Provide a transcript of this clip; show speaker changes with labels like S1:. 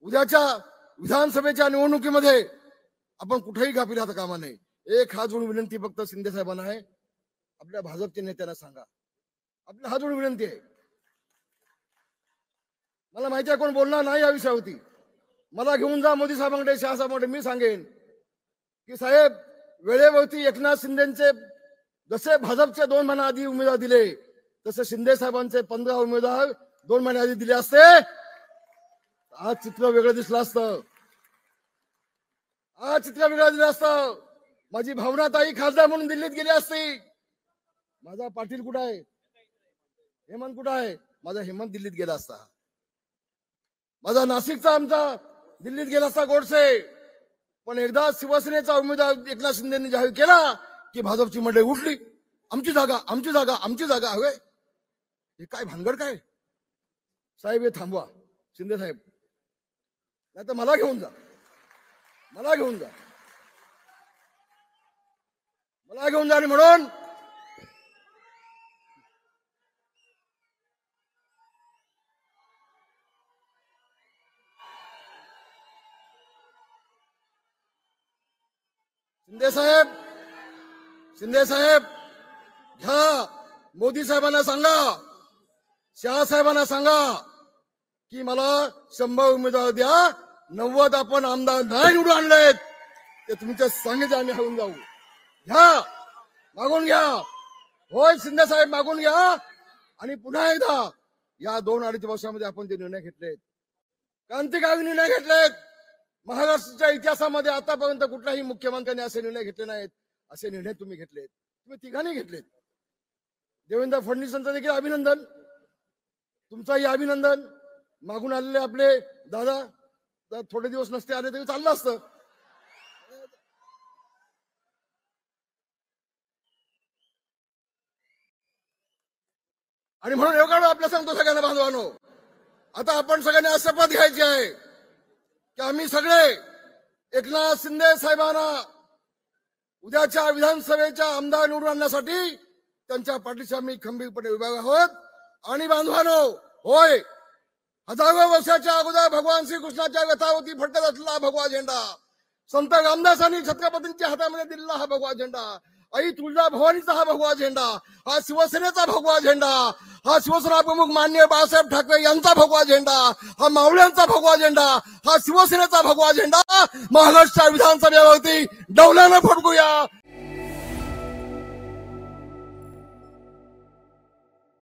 S1: उद्याच्या विधानसभेच्या निवडणुकीमध्ये आपण कुठेही गाफील राहता कामा नये. एक हात जोडून विनंती फक्त शिंदे साहेबांना आहे, आपल्या भाजपच्या नेत्यांना सांगा, आपल्या हात जोडून विनंती आहे. मला माहिती आहे कोण बोलणार नाही या विषयावरती. मला घेऊन जा मोदी साहेबांकडे, शहा साहेबांकडे. मी सांगेन की साहेब, वेळेवरती एकनाथ शिंदेचे जसे भाजपचे 2 महिने आधी उमेदवार दिले, तसे शिंदे साहेबांचे 15 उमेदवार 2 महिने आधी दिले असते, आज चित्र वेगळं दिसलं असतं. आज चित्र वेगळं दिलं असतं. माझी भावना ताई खासदार म्हणून दिल्लीत गेली असती. माझा पाटील कुठं आहे? हेमंत कुठं आहे? माझा हेमंत दिल्लीत गेला असता. माझा नाशिकचा आमचा दिल्लीत गेला असता गोडसे. पण एकदा शिवसेनेचा उमेदवार एकनाथ शिंदेनी जाहीर केला की भाजपची मंडळी उठली. आमची जागा, आमची जागा, आमची जागा हवे. हे काय भानगड काय? साहेब हे थांबवा. शिंदे साहेब, नाही तर मला घेऊन जा, मला घेऊन जा, मला घेऊन जा. आणि म्हणून शिंदे साहेब घ्या, मोदी साहेबांना सांगा, शहा साहेबांना सांगा की मला 100 उमेदवार द्या. 90 आपण आमदार नाही निवडून आणलेत, ते तुमच्या सांगितले आम्ही होऊन जाऊ. घ्या, मागून घ्या. होय शिंदे साहेब, मागून घ्या. आणि पुन्हा एकदा या 2-2.5 वर्षामध्ये आपण जे निर्णय घेतलेत, क्रांतिकारी निर्णय घेतलेत. महाराष्ट्राच्या इतिहासामध्ये आतापर्यंत कुठल्याही मुख्यमंत्र्यांनी असे निर्णय घेतले नाहीत. असे निर्णय तुम्ही घेतलेत, तुम्ही तिघांनी घेतलेत. देवेंद्र फडणवीसांचं देखील अभिनंदन, तुमचाही अभिनंदन. मागून आलेले आपले दादा थोडे दिवस नसते आले तरी चाललं असतं. आणि म्हणून एवढं आपल्या सांगतो सगळ्यांना बांधवानो, आता आपण सगळ्यांनी शपथ घ्यायची आहे की आम्ही सगळे एकनाथ शिंदे साहेबांना उद्याच्या विधानसभेच्या आमदार निवडून आणण्यासाठी त्यांच्या पाठीशी आम्ही खंबीरपणे उभे आहोत. आणि बांधवानो, होय, हजारो वर्षाच्या अगोदर भगवान श्रीकृष्णाच्या व्यथावरती फडकत असलेला भगवा झेंडा, संत रामदासांनी छत्रपतींच्या हातामध्ये दिलेला हा भगवा झेंडा, आई तुळजा भवानीचा हा भगवा झेंडा, हा शिवसेनेचा भगवा झेंडा, हा शिवसेना प्रमुख माननीय बाळासाहेब ठाकरे यांचा भगवा झेंडा, हा मावळ्यांचा भगवा झेंडा, हा शिवसेनेचा भगवा झेंडा महाराष्ट्र विधानसभेवरती डौलानं फडकूया.